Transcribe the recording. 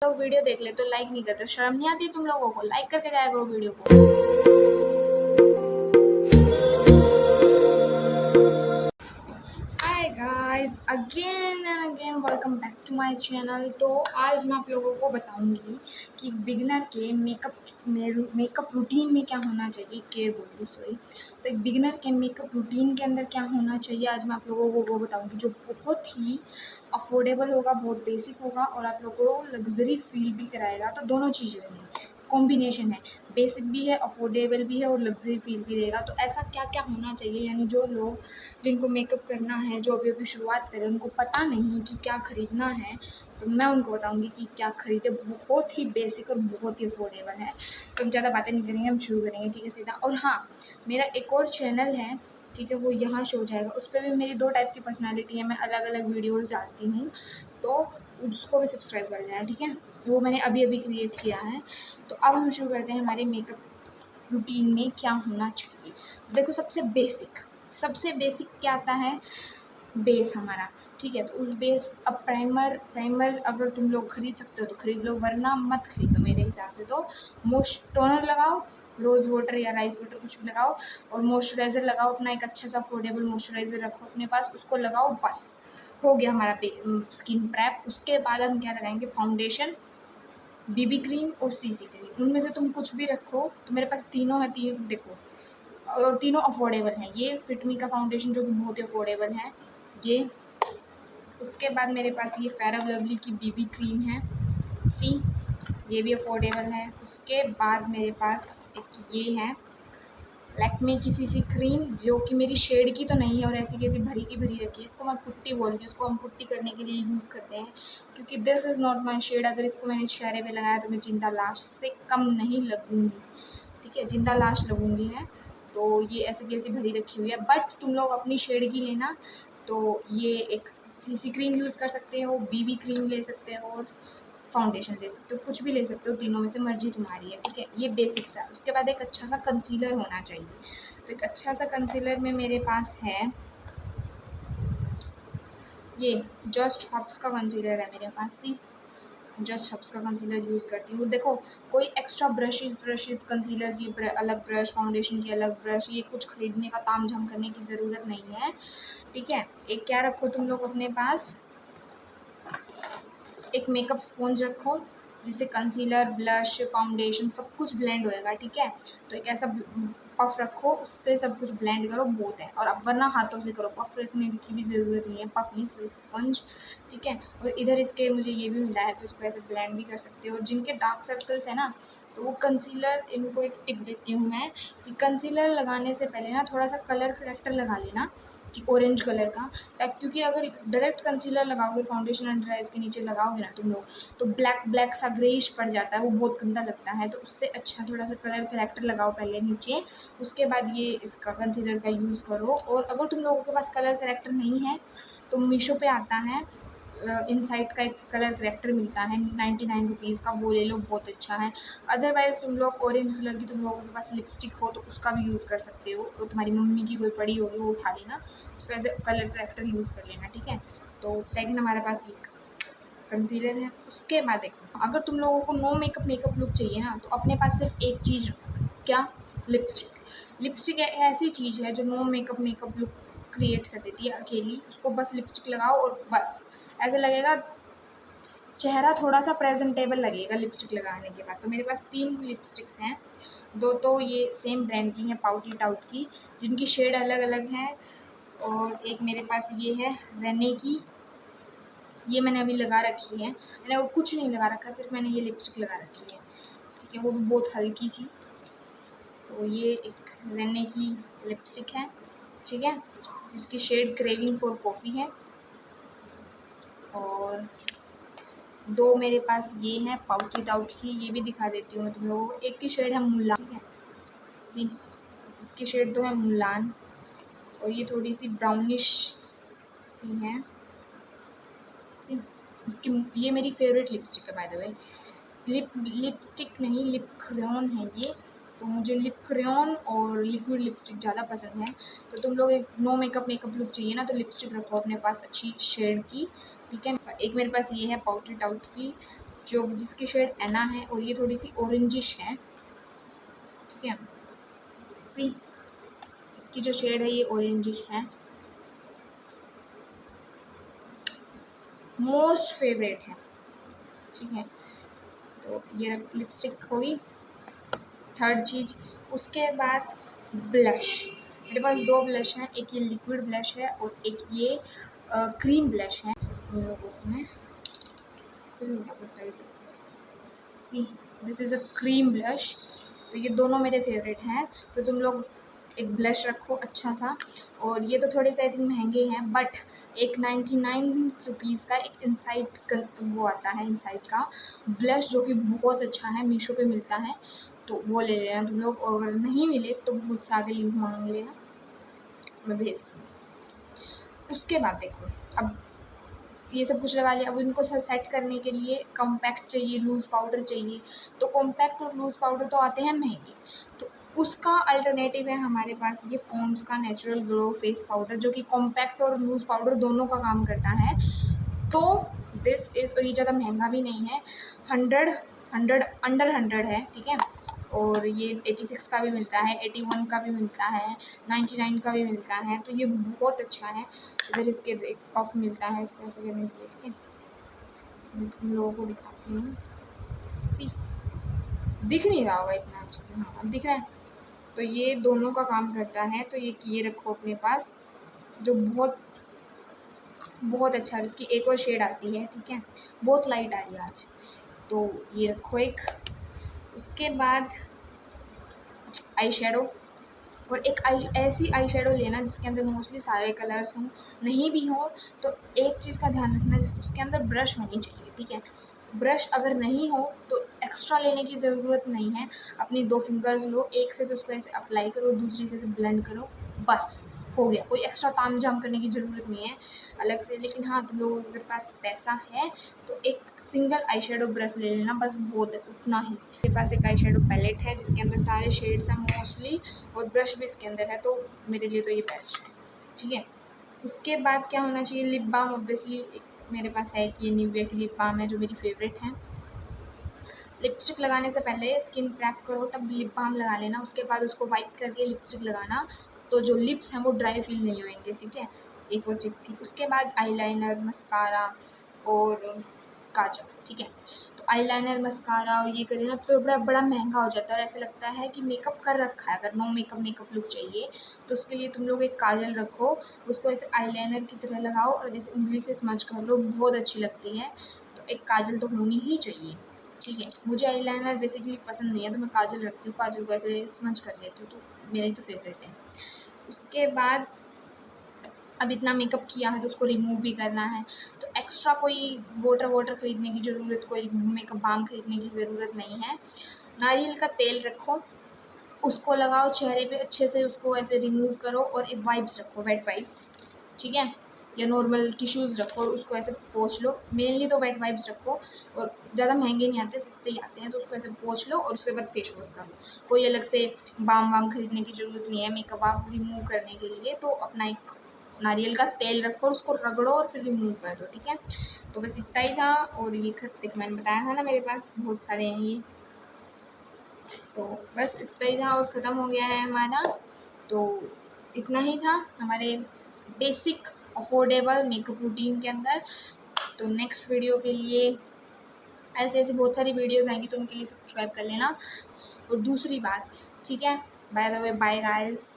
लोग वीडियो देख ले तो लाइक नहीं करते, शर्म नहीं आती तुम लोगों को? लाइक करके जाया करो वीडियो को। Hi guys, again and again welcome back to my channel. तो आज मैं आप लोगों को बताऊंगी कि बिगिनर के मेकअप रूटीन में क्या होना चाहिए। तो एक बिगिनर के मेकअप रूटीन के अंदर क्या होना चाहिए, आज मैं आप लोगों को वो बताऊंगी जो बहुत ही अफोर्डेबल होगा, बहुत बेसिक होगा और आप लोगों को लग्जरी फील भी कराएगा। तो दोनों चीज़ें हैं, कॉम्बिनेशन है, बेसिक भी है, अफोर्डेबल भी है और लग्जरी फील भी देगा। तो ऐसा क्या क्या होना चाहिए, यानी जो लोग जिनको मेकअप करना है, जो अभी अभी शुरुआत करें, उनको पता नहीं कि क्या ख़रीदना है, तो मैं उनको बताऊंगी कि क्या ख़रीदे। बहुत ही बेसिक और बहुत ही अफोर्डेबल है। तो हम ज़्यादा बातें नहीं करेंगे, हम शुरू करेंगे, ठीक है, सीधा। और हाँ, मेरा एक और चैनल है, ठीक है, वो यहाँ शो जाएगा। उस पर भी मेरी दो टाइप की पर्सनालिटी है, मैं अलग अलग वीडियोज़ डालती हूँ, तो उसको भी सब्सक्राइब कर लेना, ठीक है। वो मैंने अभी अभी क्रिएट किया है। तो अब हम शुरू करते हैं हमारे मेकअप रूटीन में क्या होना चाहिए। देखो, सबसे बेसिक क्या आता है, बेस हमारा, ठीक है। तो उस बेस, अब प्राइमर अगर तुम लोग खरीद सकते हो तो खरीद लो, वरना मत खरीदो मेरे हिसाब से। तो टोनर लगाओ, रोज़ वाटर या राइस वाटर कुछ भी लगाओ, और मॉइस्चराइज़र लगाओ अपना, एक अच्छा सा अफोर्डेबल मॉइस्चराइज़र रखो अपने पास, उसको लगाओ, बस हो गया हमारा स्किन प्रेप। उसके बाद हम क्या लगाएंगे, फाउंडेशन, बीबी क्रीम और सीसी क्रीम। उनमें से तुम कुछ भी रखो। तो मेरे पास तीनों है, तीन देखो, और तीनों अफोर्डेबल हैं। ये फिटमी का फाउंडेशन जो कि बहुत ही अफोर्डेबल है ये। उसके बाद मेरे पास ये फेयर लवली की बीबी क्रीम है, सी, ये भी अफोर्डेबल है। उसके बाद मेरे पास एक ये है लैक्मे की सीसी क्रीम, जो कि मेरी शेड की तो नहीं है और ऐसी कैसी भरी की भरी रखी है। इसको मैं पुट्टी बोलती हूँ, इसको हम पुट्टी करने के लिए यूज़ करते हैं, क्योंकि this is not my shade. अगर इसको मैंने चेहरे पे लगाया तो मैं जिंदा लाश से कम नहीं लगूंगी, ठीक है, जिंदा लाश लगूंगी मैं। तो ये ऐसे कैसी भरी रखी हुई है, बट तुम लोग अपनी शेड की लेना। तो ये एक सीसी क्रीम यूज़ कर सकते हो, बीबी क्रीम ले सकते हो और फाउंडेशन ले सकते हो, कुछ भी ले सकते हो, तीनों में से मर्जी तुम्हारी है, ठीक है। ये बेसिक्स है। उसके बाद एक अच्छा सा कंसीलर होना चाहिए। तो एक अच्छा सा कंसीलर में मेरे पास है ये जस्ट हब्स का कंसीलर है मेरे पास। सी, जस्ट हब्स का कंसीलर यूज़ करती हूँ। देखो, कोई एक्स्ट्रा ब्रशेज कंसीलर की अलग ब्रश, फाउंडेशन की अलग ब्रश, ये कुछ खरीदने का ताम झाम करने की ज़रूरत नहीं है, ठीक है। एक क्या रखो तुम लोग अपने पास, एक मेकअप स्पॉन्ज रखो, जिससे कंसीलर, ब्लश, फाउंडेशन सब कुछ ब्लेंड होएगा, ठीक है। तो एक ऐसा पफ रखो, उससे सब कुछ ब्लेंड करो, बहुत है। और अब वरना हाथों से करो, पफ रखने की भी ज़रूरत नहीं है, पफ नहीं, सिर्फ स्पंज, ठीक है। और इधर इसके मुझे ये भी मिला है, तो इसको ऐसे ब्लेंड भी कर सकते हो। और जिनके डार्क सर्कल्स है ना, तो वो कंसीलर, इनको एक टिप देती हूँ मैं कि कंसीलर लगाने से पहले ना थोड़ा सा कलर करेक्टर लगा लेना, कि ऑरेंज कलर का, क्योंकि अगर डायरेक्ट कंसीलर लगाओगे, फाउंडेशन अंडर आइज के नीचे लगाओगे ना तुम लोग, तो ब्लैक ब्लैक सा ग्रेइश पड़ जाता है, वो बहुत गंदा लगता है। तो उससे अच्छा थोड़ा सा कलर करेक्टर लगाओ पहले नीचे, उसके बाद ये इसका कंसीलर का यूज़ करो। और अगर तुम लोगों के पास कलर करेक्टर नहीं है तो मीशो पे आता है, इनसाइट का एक कलर करेक्टर मिलता है 99 रुपीज़ का, वो ले लो, बहुत अच्छा है। अदरवाइज़ तुम लोग ऑरेंज कलर की तुम लोगों के पास लिपस्टिक हो तो उसका भी यूज़ कर सकते हो, तो तुम्हारी मम्मी की कोई पड़ी होगी वो उठा लेना, उसका ऐसे कलर करेक्टर यूज़ कर लेना, ठीक है। तो सेकंड हमारे पास ये कंसीलर है। उसके बाद देखो, अगर तुम लोगों को नो मेकअप लुक चाहिए ना, तो अपने पास सिर्फ एक चीज़ रखो, क्या, लिपस्टिक ऐसी चीज़ है जो नो मेकअप लुक क्रिएट कर देती है अकेली। उसको बस लिपस्टिक लगाओ और बस ऐसा लगेगा, चेहरा थोड़ा सा प्रेजेंटेबल लगेगा लिपस्टिक लगाने के बाद। तो मेरे पास 3 लिपस्टिक्स हैं, 2 तो ये सेम ब्रांड की हैं, पाउटी टाउट की, जिनकी शेड अलग अलग है। और एक मेरे पास ये है रेने की, ये मैंने अभी लगा रखी है, मैंने और कुछ नहीं लगा रखा, सिर्फ मैंने ये लिपस्टिक लगा रखी है, ठीक है, वो भी बहुत हल्की सी। तो ये एक रेने की लिपस्टिक है, ठीक है, जिसकी शेड क्रेविंग फॉर कॉफ़ी है। और 2 मेरे पास ये हैं पाउची टाउच की, ये भी दिखा देती हूँ मैं तुम लोगों को। एक की शेड है मुलान, ठीक है, सी, इसकी शेड तो है मुलान, और ये थोड़ी सी ब्राउनिश सी है, सी, इसकी, ये मेरी फेवरेट लिपस्टिक है बाय द वे। लिपस्टिक नहीं, लिप क्रेयॉन है ये। तो मुझे लिप क्रेयॉन और लिक्विड लिपस्टिक ज़्यादा पसंद है। तो तुम लोग एक नो मेकअप लुक चाहिए ना, तो लिपस्टिक रखो अपने पास अच्छी शेड की, ठीक है। एक मेरे पास ये है पाउटी टाउट की, जो जिसकी शेड एना है और ये थोड़ी सी ऑरेंजिश है, ठीक है। सी इसकी जो शेड है ये ऑरेंजिश है, मोस्ट फेवरेट है, ठीक है। तो ये लिपस्टिक होगी थर्ड चीज़। उसके बाद ब्लश, मेरे पास दो ब्लश हैं, एक ये लिक्विड ब्लश है और एक ये क्रीम ब्लश है। See this is a cream blush. तो ये दोनों मेरे फेवरेट हैं। तो तुम लोग एक ब्लश रखो अच्छा सा, और ये तो थोड़े से आई थिंक महंगे हैं, बट एक 99 रुपीज़ का एक इनसाइट वो आता है, इनसाइट का ब्लश जो कि बहुत अच्छा है, मीशो पे मिलता है, तो वो ले लेना तुम लोग। और अगर नहीं मिले तो मुझसे आगे लिंक मांग लेना, मैं भेज दूँगी। उसके बाद देखो, अब ये सब कुछ लगा लिया, अब इनको सेट करने के लिए कॉम्पैक्ट चाहिए, लूज़ पाउडर चाहिए। तो कॉम्पैक्ट और लूज़ पाउडर तो आते हैं महंगे, तो उसका अल्टरनेटिव है हमारे पास ये पॉन्ड्स का नेचुरल ग्लो फेस पाउडर, जो कि कॉम्पैक्ट और लूज़ पाउडर दोनों का काम करता है। तो दिस इज़, और ये ज़्यादा महंगा भी नहीं है, 100 अंडर 100 है, ठीक है। और ये 86 का भी मिलता है, 81 का भी मिलता है, 99 का भी मिलता है, तो ये बहुत अच्छा है। इधर इसके एक पफ मिलता है इसको ऐसे करने के लिए, ठीक है। मैं तुम लोगों को दिखाती हूँ, सी दिख नहीं रहा होगा इतना अच्छे से, हाँ अब दिख रहा है। तो ये दोनों का काम करता है, तो ये किए रखो अपने पास, जो बहुत बहुत अच्छा है। इसकी एक और शेड आती है, ठीक है, बहुत लाइट आ रही है आज, तो ये रखो एक। उसके बाद आई शेडो, और एक ऐसी आई शेडो लेना जिसके अंदर मोस्टली सारे कलर्स हों, नहीं भी हो तो एक चीज़ का ध्यान रखना, जिस उसके अंदर ब्रश होनी चाहिए, ठीक है। ब्रश अगर नहीं हो तो एक्स्ट्रा लेने की ज़रूरत नहीं है, अपनी 2 फिंगर्स लो, एक से तो उसको ऐसे अप्लाई करो, दूसरी से ब्लेंड करो, बस हो गया। कोई एक्स्ट्रा ताम झाम करने की ज़रूरत नहीं है अलग से। लेकिन हाँ, तुम लोगों के पास पैसा है तो एक सिंगल आई शेडो ब्रश ले लेना, बस बहुत है, उतना ही। मेरे पास एक आई शेडो पैलेट है जिसके अंदर सारे शेड्स हैं मोस्टली, और ब्रश भी इसके अंदर है, तो मेरे लिए तो ये बेस्ट है, ठीक है। उसके बाद क्या होना चाहिए, लिप बाम। ऑब्वियसली मेरे पास है कि ये निविया की लिप बाम है, जो मेरी फेवरेट है। लिपस्टिक लगाने से पहले स्किन प्रेप करो, तब लिप बाम लगा लेना, उसके बाद उसको वाइप करके लिपस्टिक लगाना, तो जो लिप्स हैं वो ड्राई फील नहीं होंगे, ठीक है। एक और टिप थी। उसके बाद आईलाइनर, मस्कारा और काजल, ठीक है। तो आईलाइनर, मस्कारा और ये करें ना तो बड़ा बड़ा महंगा हो जाता है, ऐसे लगता है कि मेकअप कर रखा है। अगर नो मेकअप लुक चाहिए तो उसके लिए तुम लोग एक काजल रखो, उसको ऐसे आईलाइनर की तरह लगाओ और ऐसे उंगली से स्मच कर लो, बहुत अच्छी लगती है। तो एक काजल तो होनी ही चाहिए, ठीक है। मुझे आईलाइनर बेसिकली पसंद नहीं है, तो मैं काजल रखती हूँ, काजल को ऐसे स्मच कर लेती हूँ, तो मेरी तो फेवरेट है। उसके बाद अब इतना मेकअप किया है तो उसको रिमूव भी करना है, तो एक्स्ट्रा कोई वाटर ख़रीदने की ज़रूरत, कोई मेकअप बाम ख़रीदने की ज़रूरत नहीं है। नारियल का तेल रखो, उसको लगाओ चेहरे पे अच्छे से, उसको ऐसे रिमूव करो, और एक वाइप्स रखो, वेट वाइप्स, ठीक है, या नॉर्मल टिश्यूज़ रखो और उसको ऐसे पोंछ लो। मेनली तो वेट वाइप्स रखो, और ज़्यादा महंगे नहीं आते, सस्ते ही आते हैं, तो उसको ऐसे पोंछ लो और उसके बाद फेस वॉश कर लो। कोई अलग से बाम वाम ख़रीदने की ज़रूरत नहीं है मेकअप आप रिमूव करने के लिए। तो अपना एक नारियल का तेल रखो, उसको रगड़ो और फिर रिमूव कर दो, ठीक है। तो बस इतना ही था। और ये खत्ते मैंने बताया था ना, मेरे पास बहुत सारे हैं ये, तो बस इतना ही था और ख़त्म हो गया है हमारा। तो इतना ही था हमारे बेसिक अफोर्डेबल मेकअप रूटीन के अंदर। तो नेक्स्ट वीडियो के लिए ऐसे ऐसी बहुत सारी वीडियोज़ आएंगी, तो उनके लिए सब्सक्राइब कर लेना। और दूसरी बात, ठीक है, by the way, bye guys.